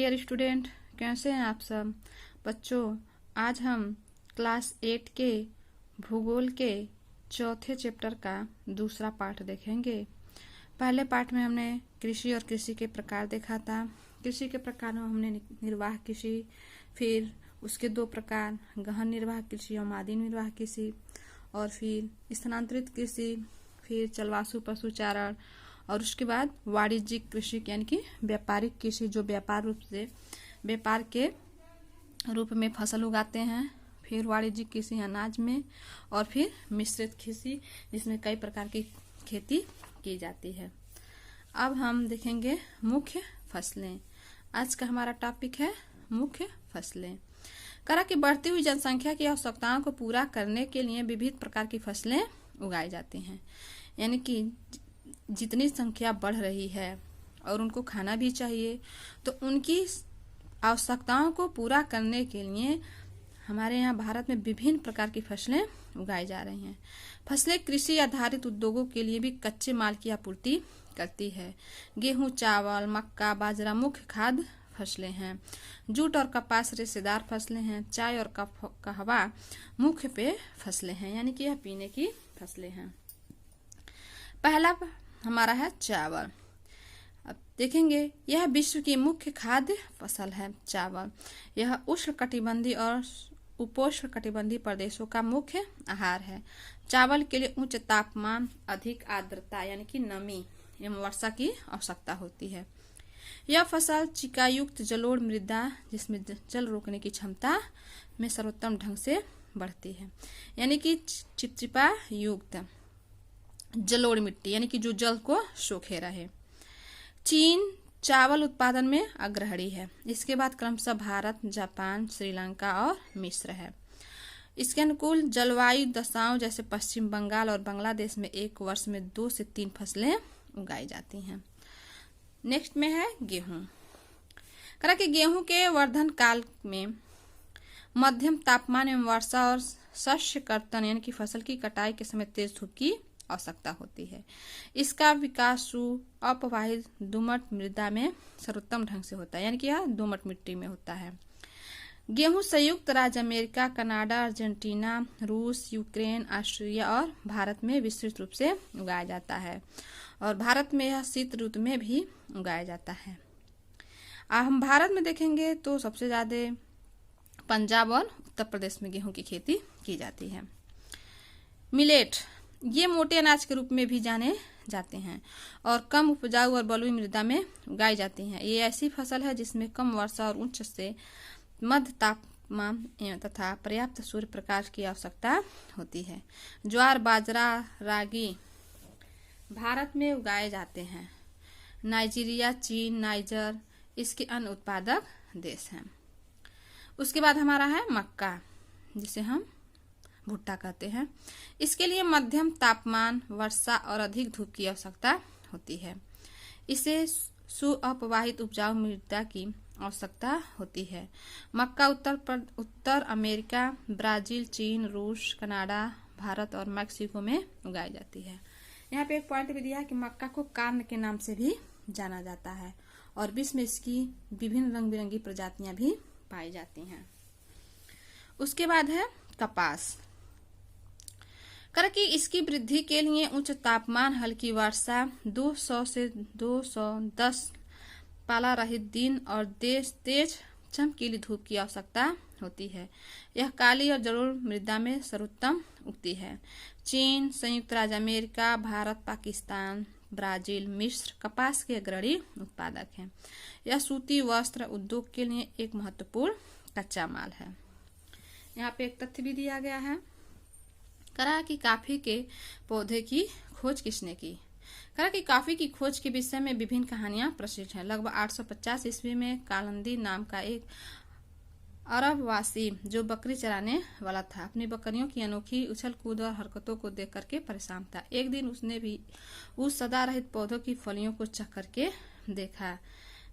Dear student, कैसे हैं आप सब बच्चों। आज हम क्लास 8 के भूगोल के चौथे चैप्टर का दूसरा पार्ट देखेंगे। पहले पार्ट में हमने कृषि और कृषि के प्रकार देखा था। कृषि के प्रकार में हमने निर्वाह कृषि, फिर उसके दो प्रकार गहन निर्वाह कृषि और मादी निर्वाह कृषि, और फिर स्थानांतरित कृषि, फिर जलवायु पशुचारण, और उसके बाद वाणिज्यिक कृषि यानी कि व्यापारिक कृषि जो व्यापार के रूप में फसल उगाते हैं, फिर वाणिज्यिक कृषि अनाज में, और फिर मिश्रित कृषि जिसमें कई प्रकार की खेती की जाती है। अब हम देखेंगे मुख्य फसलें। आज का हमारा टॉपिक है मुख्य फसलें। करा कि बढ़ती हुई जनसंख्या की आवश्यकताओं को पूरा करने के लिए विविध प्रकार की फसलें उगाई जाती हैं। यानी कि जितनी संख्या बढ़ रही है और उनको खाना भी चाहिए, तो उनकी आवश्यकताओं को पूरा करने के लिए हमारे यहाँ भारत में विभिन्न प्रकार की फसलें उगाई जा रही हैं। फसलें कृषि आधारित उद्योगों के लिए भी कच्चे माल की आपूर्ति करती है। गेहूं, चावल, मक्का, बाजरा मुख्य खाद्य फसलें हैं। जूट और कपास रेशेदार फसलें हैं। चाय और कहवा मुख्य पेय फसलें हैं, यानी कि यह पीने की फसलें हैं। पहला हमारा है चावल। अब देखेंगे, यह विश्व की मुख्य खाद्य फसल है। चावल यह उष्णकटिबंधीय और उपोष्ण कटिबंधीय प्रदेशों का मुख्य आहार है। चावल के लिए उच्च तापमान, अधिक आर्द्रता यानी कि नमी एवं वर्षा की आवश्यकता होती है। यह फसल चिकायुक्त जलोढ़ मृदा जिसमें जल रोकने की क्षमता में सर्वोत्तम ढंग से बढ़ती है। यानी कि चिपचिपा युक्त जलोढ़ मिट्टी, यानी कि जो जल को सोखे रहे। चीन चावल उत्पादन में अग्रणी है। इसके बाद क्रमशः भारत, जापान, श्रीलंका और मिस्र है। इसके अनुकूल जलवायु दशाओं जैसे पश्चिम बंगाल और बांग्लादेश में एक वर्ष में 2 से 3 फसलें उगाई जाती हैं। नेक्स्ट में है गेहूं। करा कि गेहूं के वर्धन काल में मध्यम तापमान एवं वर्षा और शस्य कर्तन यानी कि फसल की कटाई के समय तेज धूप की आवश्यकता होती है। इसका विकास अपवाहित दोमट मृदा में सर्वोत्तम ढंग से होता है, यानी कि यह दोमट मिट्टी में होता है। गेहूं संयुक्त राज्य अमेरिका, कनाडा, अर्जेंटीना, रूस, यूक्रेन, ऑस्ट्रेलिया और भारत में विस्तृत रूप से उगाया जाता है, और भारत में यह शीत ऋतु में भी उगाया जाता है। हम भारत में देखेंगे तो सबसे ज्यादा पंजाब और उत्तर प्रदेश में गेहूं की खेती की जाती है। मिलेट ये मोटे अनाज के रूप में भी जाने जाते हैं और कम उपजाऊ और बलुई मृदा में उगाई जाती हैं। ये ऐसी फसल है जिसमें कम वर्षा और उच्च से मध्य तापमान तथा पर्याप्त सूर्य प्रकाश की आवश्यकता होती है। ज्वार, बाजरा, रागी भारत में उगाए जाते हैं। नाइजीरिया, चीन, नाइजर इसके अन्य उत्पादक देश हैं। उसके बाद हमारा है मक्का, जिसे हम भुट्टा कहते हैं। इसके लिए मध्यम तापमान, वर्षा और अधिक धूप की आवश्यकता होती है। इसे सुअपवाहित उपजाऊ मृदा की आवश्यकता होती है। मक्का उत्तर अमेरिका, ब्राजील, चीन, रूस, कनाडा, भारत और मैक्सिको में उगाई जाती है। यहाँ पे एक पॉइंट भी दिया है कि मक्का को कार्न के नाम से भी जाना जाता है और विश्व में इसकी विभिन्न रंग बिरंगी प्रजातियां भी पाई जाती हैं। उसके बाद है कपास। करके इसकी वृद्धि के लिए उच्च तापमान, हल्की वर्षा, 200 से 210 पाला रहित दिन और तेज चमकीली धूप की आवश्यकता होती है। यह काली और जलोढ़ मृदा में सर्वोत्तम उगती है। चीन, संयुक्त राज्य अमेरिका, भारत, पाकिस्तान, ब्राजील, मिस्र कपास के अग्रणी उत्पादक हैं। यह सूती वस्त्र उद्योग के लिए एक महत्वपूर्ण कच्चा माल है। यहाँ पे एक तथ्य भी दिया गया है। करा कि कॉफी के पौधे की खोज किसने की। करा कि कॉफी की खोज के विषय में विभिन्न कहानियां प्रसिद्ध हैं। लगभग 850 ईस्वी में कालंदी नाम का एक अरबवासी जो बकरी चराने वाला था, अपनी बकरियों की अनोखी उछल कूद और हरकतों को देख करके परेशान था। एक दिन उसने भी उस सदा रहित पौधों की फलियों को चख करके देखा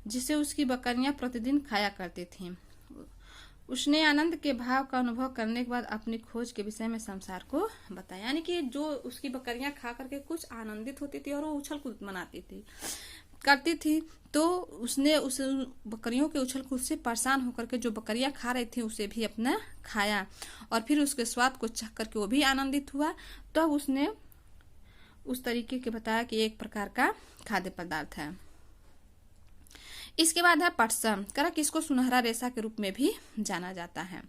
जिसे उसकी बकरियां प्रतिदिन खाया करती थीं। उसने आनंद के भाव का अनुभव करने के बाद अपनी खोज के विषय में संसार को बताया। यानी कि जो उसकी बकरियां खा करके कुछ आनंदित होती थी और वो उछल कूद मनाती थी। करती थी तो उसने उस बकरियों के उछल कूद से परेशान होकर के जो बकरियां खा रही थी उसे भी अपना खाया और फिर उसके स्वाद को चख करके वो भी आनंदित हुआ। तो उसने उस तरीके के बताया कि एक प्रकार का खाद्य पदार्थ है। इसके बाद है पटसन। करक इसको सुनहरा रेशा के रूप में भी जाना जाता है।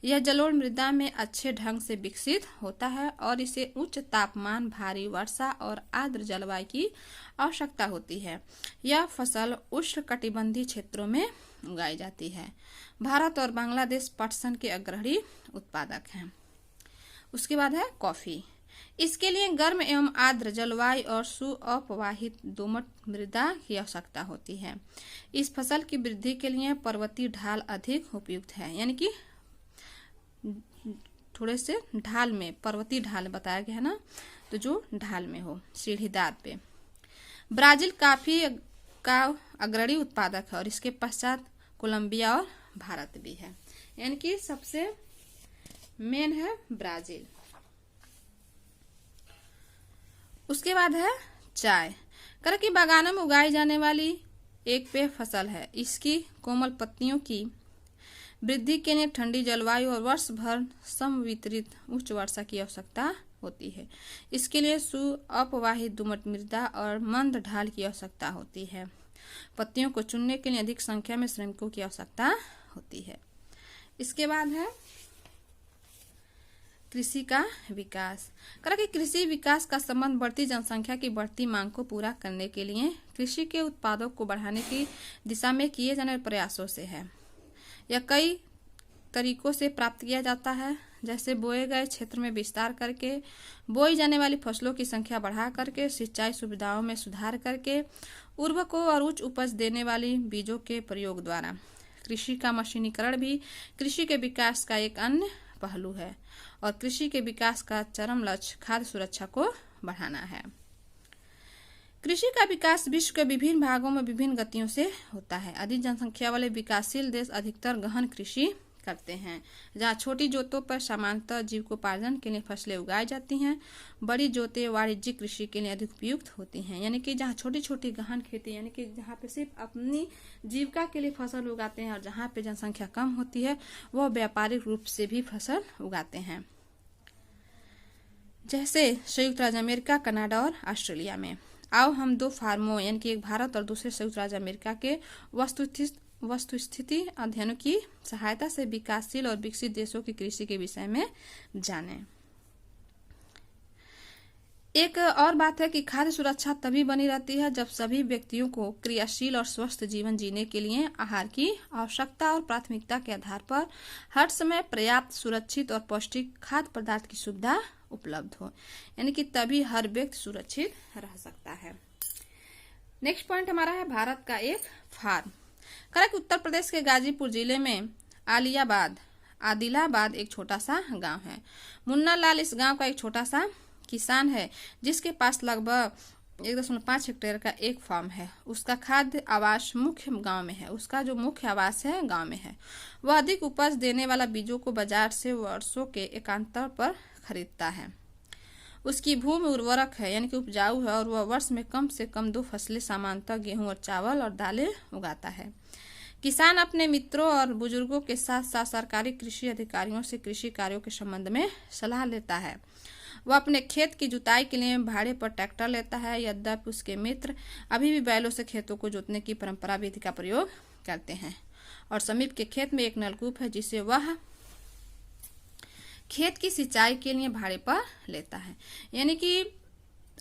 यह जलोढ़ मृदा में अच्छे ढंग से विकसित होता है और इसे उच्च तापमान, भारी वर्षा और आर्द्र जलवायु की आवश्यकता होती है। यह फसल उष्णकटिबंधीय क्षेत्रों में उगाई जाती है। भारत और बांग्लादेश पटसन के अग्रणी उत्पादक हैं। उसके बाद है कॉफी। इसके लिए गर्म एवं आर्द्र जलवायु और सुअपवाहित दोमट मृदा की आवश्यकता होती है। इस फसल की वृद्धि के लिए पर्वतीय ढाल अधिक उपयुक्त है, यानी कि थोड़े से ढाल में, पर्वतीय ढाल बताया गया है ना, तो जो ढाल में हो, सीढ़ीदार पे। ब्राजील काफी का अग्रणी उत्पादक है और इसके पश्चात कोलंबिया और भारत भी है, यानी कि सबसे मेन है ब्राजील। उसके बाद है चाय। करक की बागानों में उगाई जाने वाली एक पेय फसल है। इसकी कोमल पत्तियों की वृद्धि के लिए ठंडी जलवायु और वर्ष भर समवितरित उच्च वर्षा की आवश्यकता होती है। इसके लिए सुअपवाहित दोमट मृदा और मंद ढाल की आवश्यकता होती है। पत्तियों को चुनने के लिए अधिक संख्या में श्रमिकों की आवश्यकता होती है। इसके बाद है कृषि का विकास। करा कि कृषि विकास का संबंध बढ़ती जनसंख्या की बढ़ती मांग को पूरा करने के लिए कृषि के उत्पादों को बढ़ाने की दिशा में किए जाने वाले प्रयासों से है। यह कई तरीकों से प्राप्त किया जाता है, जैसे बोए गए क्षेत्र में विस्तार करके, बोई जाने वाली फसलों की संख्या बढ़ा करके, सिंचाई सुविधाओं में सुधार करके, उर्वरकों और उच्च उपज देने वाली बीजों के प्रयोग द्वारा। कृषि का मशीनीकरण भी कृषि के विकास का एक अन्य पहलू है और कृषि के विकास का चरम लक्ष्य खाद्य सुरक्षा को बढ़ाना है। कृषि का विकास विश्व के विभिन्न भागों में विभिन्न गतियों से होता है। अधिक जनसंख्या वाले विकासशील देश अधिकतर गहन कृषि करते हैं, जहाँ छोटी जोतों पर सामान्यतः जीविकोपार्जन के लिए फसलें उगाई जाती हैं। बड़ी जोतें वाणिज्यिक कृषि के लिए अधिक उपयुक्त होती हैं, यानी कि जहाँ छोटी छोटी गहन खेती, यानी कि जहाँ पे सिर्फ अपनी जीविका के लिए फसल उगाते हैं और जहाँ पे जनसंख्या कम होती है वह व्यापारिक रूप से भी फसल उगाते हैं, जैसे संयुक्त राज्य अमेरिका, कनाडा और ऑस्ट्रेलिया में। आओ हम दो फार्मों, यानी कि एक भारत और दूसरे संयुक्त राज्य अमेरिका के वस्तुस्थिति अध्ययनों की सहायता से विकासशील और विकसित देशों की कृषि के विषय में जानें। एक और बात है कि खाद्य सुरक्षा तभी बनी रहती है जब सभी व्यक्तियों को क्रियाशील और स्वस्थ जीवन जीने के लिए आहार की आवश्यकता और प्राथमिकता के आधार पर हर समय पर्याप्त, सुरक्षित और पौष्टिक खाद्य पदार्थ की सुविधा उपलब्ध हो, यानी कि तभी हर व्यक्ति सुरक्षित रह सकता है। नेक्स्ट पॉइंट हमारा है भारत का एक फार्म। करक उत्तर प्रदेश के गाजीपुर जिले में आदिलाबाद एक छोटा सा गांव है। मुन्ना लाल इस गांव का एक छोटा सा किसान है, जिसके पास लगभग 1.5 हेक्टेयर का एक फार्म है। उसका खाद्य आवास मुख्य गांव में है। उसका जो मुख्य आवास है गांव में है। वह अधिक उपज देने वाला बीजों को बाजार से वर्षों के एकांतर पर खरीदता है। उसकी भूमि उर्वरक है, यानी कि उपजाऊ है, और वह वर्ष में कम से कम 2 फसलें, सामान्यतः गेहूं और चावल और दालें उगाता है। किसान अपने मित्रों और बुजुर्गों के साथ साथ सरकारी कृषि अधिकारियों से कृषि कार्यों के संबंध में सलाह लेता है। वह अपने खेत की जुताई के लिए भाड़े पर ट्रैक्टर लेता है। यद्यपि उसके मित्र अभी भी बैलों से खेतों को जोतने की परंपरा विधि का प्रयोग करते हैं और समीप के खेत में एक नलकूप है जिसे वह खेत की सिंचाई के लिए भाड़े पर लेता है। यानी कि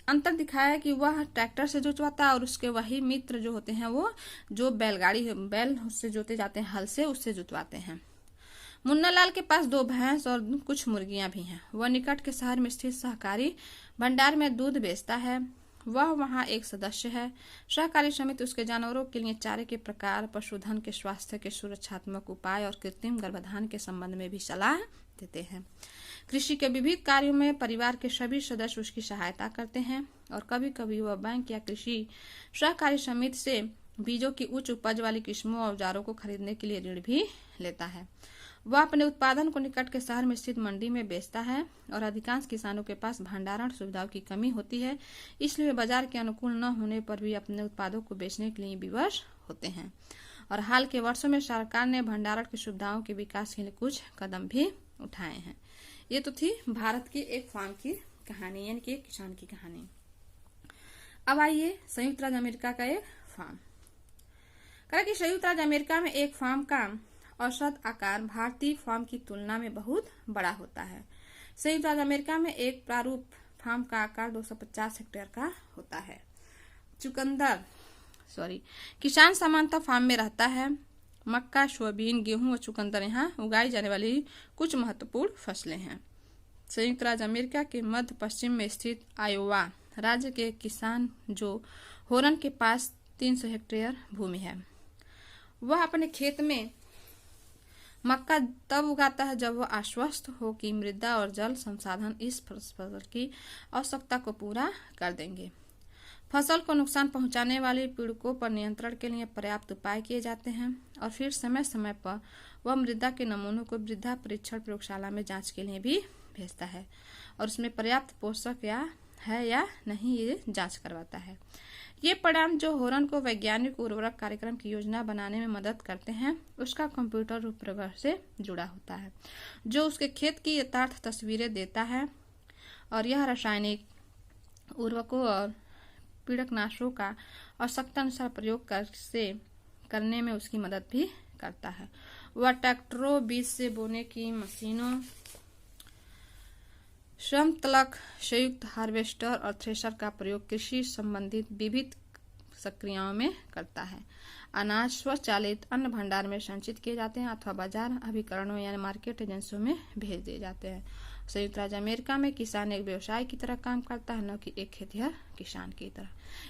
अंतर दिखाया है कि वह ट्रैक्टर से जोतवाता है और उसके वही मित्र जो होते हैं वो जो बैल से जोते जाते हैं, हल से, उससे जोतवाते हैं। मुन्ना लाल के पास 2 भैंस और कुछ मुर्गियां भी हैं। वह निकट के शहर में स्थित सहकारी भंडार में दूध बेचता है। वह वहां एक सदस्य है। सहकारी समिति उसके जानवरों के लिए चारे के प्रकार, पशुधन के स्वास्थ्य के सुरक्षात्मक उपाय और कृत्रिम गर्भाधान के संबंध में भी सलाह देते हैं। कृषि के विविध कार्यों में परिवार के सभी सदस्य उसकी सहायता करते हैं और कभी कभी वह बैंक या कृषि सहकारी समिति से बीजों की उच्च उपज वाली किस्मों और औजारों को खरीदने के लिए ऋण भी लेता है। वह अपने उत्पादन को निकट के शहर में स्थित मंडी में बेचता है और अधिकांश किसानों के पास भंडारण सुविधाओं की कमी होती है, इसलिए वे बाजार के अनुकूल न होने पर भी अपने उत्पादों को बेचने के लिए विवश होते हैं। और हाल के वर्षों में सरकार ने भंडारण की सुविधाओं के विकास के लिए कुछ कदम भी उठाए हैं। ये तो थी भारत की एक फार्म की कहानी, यानी कि एक किसान की कहानी। अब आइए संयुक्त राज्य अमेरिका का एक फार्म। कहा कि संयुक्त राज्य अमेरिका में एक फार्म का औसत आकार भारतीय फार्म की तुलना में बहुत बड़ा होता है। संयुक्त राज्य अमेरिका में एक प्रारूप फार्म का आकार 250 हेक्टेयर का होता है। किसान सामान्यतः फार्म में रहता है। मक्का, सोयाबीन, गेहूं और चुकंदर यहाँ उगाई जाने वाली कुछ महत्वपूर्ण फसलें हैं। संयुक्त राज्य अमेरिका के मध्य पश्चिम में स्थित आयोवा राज्य के किसान जो होरन के पास 300 हेक्टेयर भूमि है, वह अपने खेत में मक्का तब उगाता है जब वह आश्वस्त हो कि मृदा और जल संसाधन इस फसल की आवश्यकता को पूरा कर देंगे। फसल को नुकसान पहुंचाने वाले पीड़कों पर नियंत्रण के लिए पर्याप्त उपाय किए जाते हैं और फिर समय समय पर वह मृदा के नमूनों को मृदा परीक्षण प्रयोगशाला में जांच के लिए भी भेजता है और उसमें पर्याप्त पोषक है या नहीं ये जांच करवाता है। ये परिणाम जो होरन को वैज्ञानिक उर्वरक कार्यक्रम की योजना बनाने में मदद करते हैं, उसका कंप्यूटर उपग्रह से जुड़ा होता है जो उसके खेत की यथार्थ तस्वीरें देता है और यह रासायनिक उर्वरकों और पीड़कनाशों का आवश्यकता अनुसार प्रयोग करने में उसकी मदद भी करता है। वह ट्रैक्टरों, बीज से बोने की मशीनों, श्रमतलक, संयुक्त हार्वेस्टर और थ्रेशर का प्रयोग कृषि संबंधित विविध प्रक्रियाओं में करता है। अनाज स्वचालित अन्न भंडार में संचित किए जाते हैं अथवा बाजार अभिकरणों यानी मार्केट एजेंसियों में भेज दिए जाते हैं। संयुक्त राज्य अमेरिका में किसान एक व्यवसाय की तरह काम करता है, न कि एक खेतिहर किसान की तरह।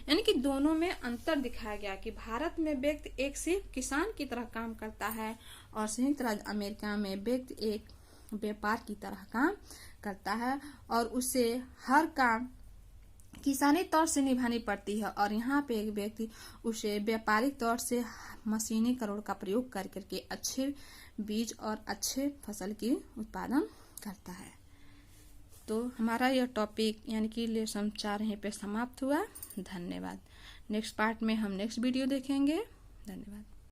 यानी कि दोनों में अंतर दिखाया गया कि भारत में व्यक्ति एक सिर्फ किसान की तरह काम करता है और संयुक्त राज्य अमेरिका में व्यक्ति एक व्यापार की तरह काम करता है और उसे हर काम किसानी तौर से निभानी पड़ती है और यहाँ पे एक व्यक्ति उसे व्यापारिक तौर से मशीनी करोड़ का प्रयोग करके अच्छे बीज और अच्छे फसल की उत्पादन करता है। तो हमारा यह टॉपिक यानी कि लेसन 4 यहीं पे समाप्त हुआ। धन्यवाद। नेक्स्ट पार्ट में हम नेक्स्ट वीडियो देखेंगे। धन्यवाद।